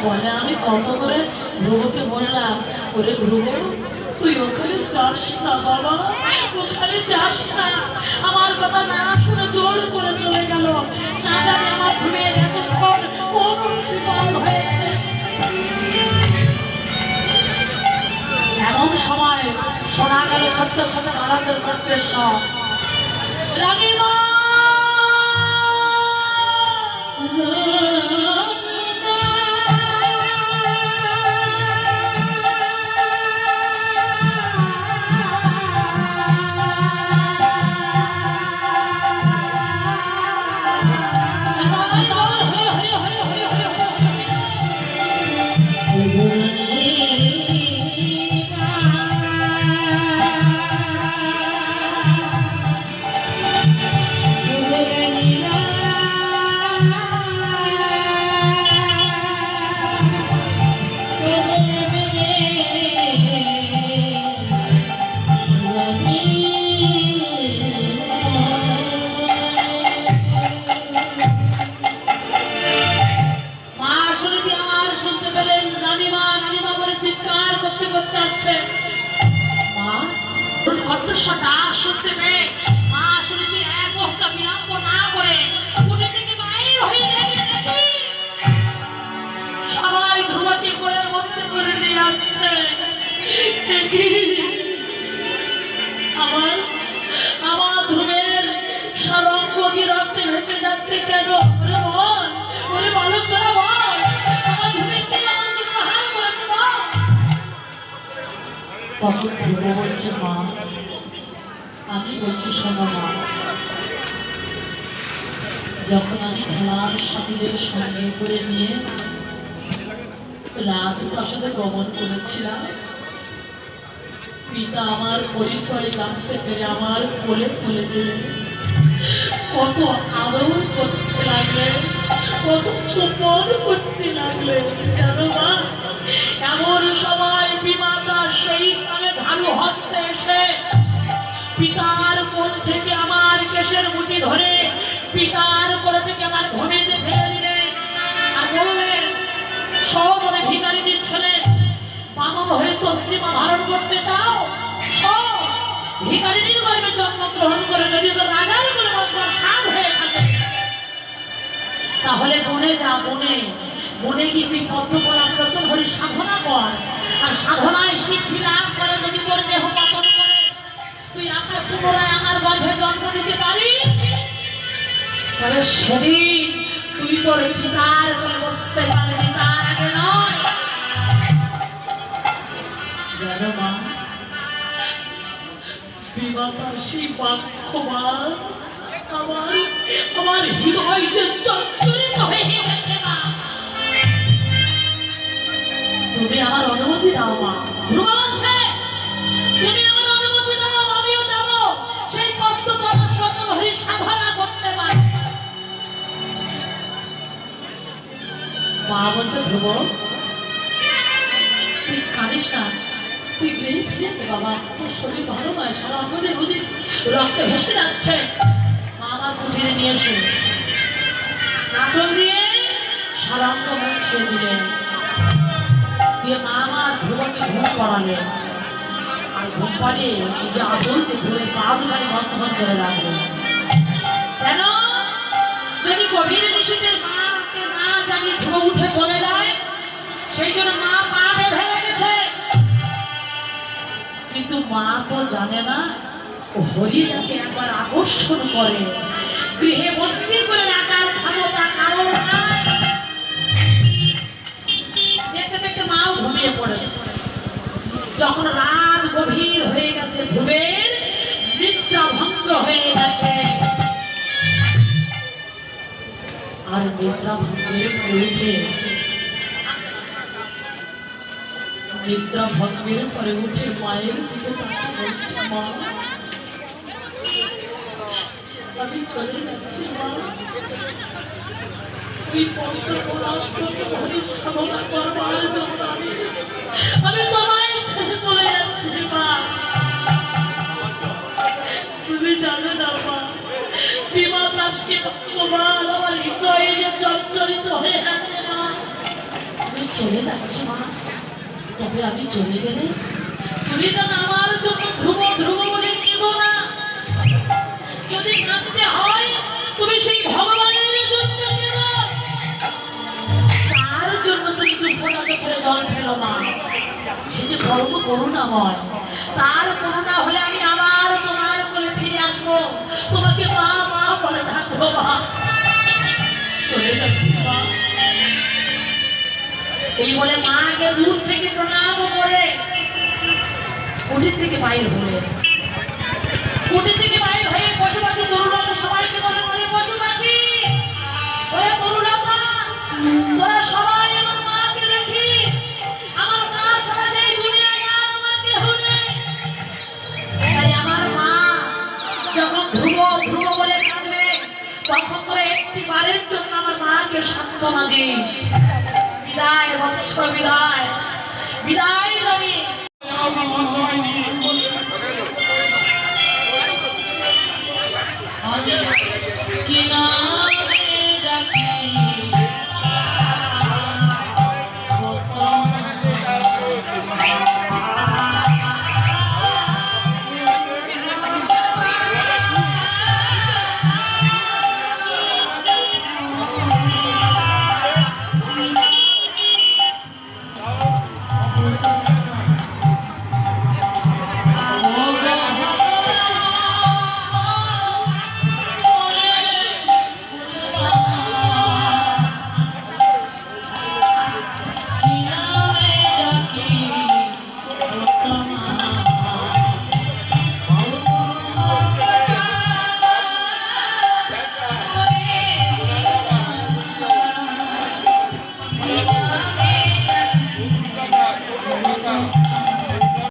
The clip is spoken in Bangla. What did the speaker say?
বলে আমি কত করে ধ্রুবকে বললাম, করে ধ্রুব তুই ওখানে যাস না বাবা, ওখানে যাস না। আমার কথা না শুনে জোর করে চলে গেল। না জানি আমার ধ্রুবের এতক্ষণ কোন বিপদ হয়েছে। এমন সময় শোনা গেল ছোট্ট ছোট বালকের কণ্ঠস্বর, রানীমা তখন ধ্রুব বলছে, মা আমি বলছি শোনো মা, যখন আমি খেলার সাথীদের সঙ্গে করে নিয়ে রাজপ্রাসাদে গমন করেছিলাম, পিতা আমার পরিচয় জানতে পেরে আমার কোলে তুলে দিলেন, কত আদর করতে লাগলেন, কত চুম্বন করতে লাগলেন। জানো মা, এমন সময় বিমাতা সেই স্থানে ধারু হস্তে এসে পিতার কোল থেকে আমার কেশের মুঠি ধরে পিতার কোল থেকে আমার ঘুমেতে ফেলে দিলেন আর বললেন, সবরে ভিখারিনীর ছেলে মানব হয়ে চন্দ্রিমা ধারণ করতে চাও, ভিখারিনীর গর্ভে জন্মগ্রহণ করে যদি তো রাজার কোলে বসবার স্বাদ হয়ে থাকে, তাহলে বনে যা, বনে বনে গিয়ে তুই পদ্মপরা প্রচুর হরি সাধনা কর, আর সাধনায় সিদ্ধি লাভ করে যদি তোর দেহ পতন করে তুই আপনার পুনরায় আমার গর্ভে জন্ম নিতে পারিস, তাহলে সেদিন তুই তোর পিতার কোলে বসতে পারবি, তার আগে নয়। জানো মা, বিমাতার সেই বাক্যবাদ আমার হৃদয় যে চঞ্চলিত হয়ে গেছে মা। তুমি আমার অনুমতি দাও মা। ধ্রুব বলছে, তুমি আমার অনুমতি দাও, আমিও যাব সেই পদ্মপদ শতহরি সাধনা করতে পারি। মা বলছে, ধ্রুব তুই কাঁদিস না, তুই গৃহে ফিরে নে বাবা, তোর শরীর ভালো নয়, সারা অঙ্গদের রুদির রক্তে ভেসে যাচ্ছে। মা আমার কুঠিরে নিয়ে এসে আঁচল দিয়ে সারা অঙ্গ মুছিয়ে দিলেন, দিয়ে মা আমার ধ্রুবকে ঘুম পড়ালেন, আর ঘুম পাড়িয়ে নিজে আঁচলকে ধরে পা দুখানি বন্ধন করে রাখলেন। কেন? যদি গভীর নিশীতে মাকে না জানিয়ে ধ্রুব উঠে চলে যায়, সেই জন্য মা পা বেঁধে রেখেছে। কিন্তু মা তো জানে না হরি যাকে একবার আকর্ষণ করে গৃহে বন্দি করে রাখার ক্ষমতা কারণ নাই। দেখতে দেখতে মাও ঘুমিয়ে পড়েছে। যখন রাত গভীর হয়ে গেছে, ধ্রুবের নিদ্রা ভঙ্গ হয়ে গেছে, আর নিদ্রা ভঙ্গের পরে উঠে মায়ের দিকে তাকে বলছে, মা আমি চলে যাচ্ছি মা, তুই সাধনা করবার জন্য আমি তোমায় ছেড়ে চলে যাচ্ছি মা। তুমি জানো না মা, বিমাতাসকে আমার হৃদয়ে যে চঞ্চলিত হয়ে গেছে মা, আমি চলে যাচ্ছে মা, তবে আমি চলে গেলে তুমি তো আমার জন্য ধ্রুব ধ্রুব বলে কেঁদো না। যদি কাঁদতে হয় তুমি সেই ভগবানের জন্য কেঁদো, তার জন্য তুমি দুঃখটা চোখে জল ফেলো মা। সে যে পরম করুণাময়, তার করুণা হলে আমি আবার তোমার কোলে ফিরে আসবো, তোমাকে মা মা বলে ডাকবো মা। চলে যাচ্ছি মা। এই বলে মাকে দূর থেকে প্রণাম করে কুটির থেকে বাইর হয়ে পশু পাখি তরুণতা সবাইকে বলে বলে পশু পাখি ওরা তরুণতা তোরা সবাই আমার মাকে দেখি, আমার মা ছাড়া এই দুনিয়ায় আর আমার কেহ নেই। তাই আমার মা যখন ধ্রুব ধ্রুব বলে কাঁদবে তখন করে একটি বারের জন্য আমার মাকে সান্ত্বনা দিস। বিদায় বৎস বিদায়, বিদায়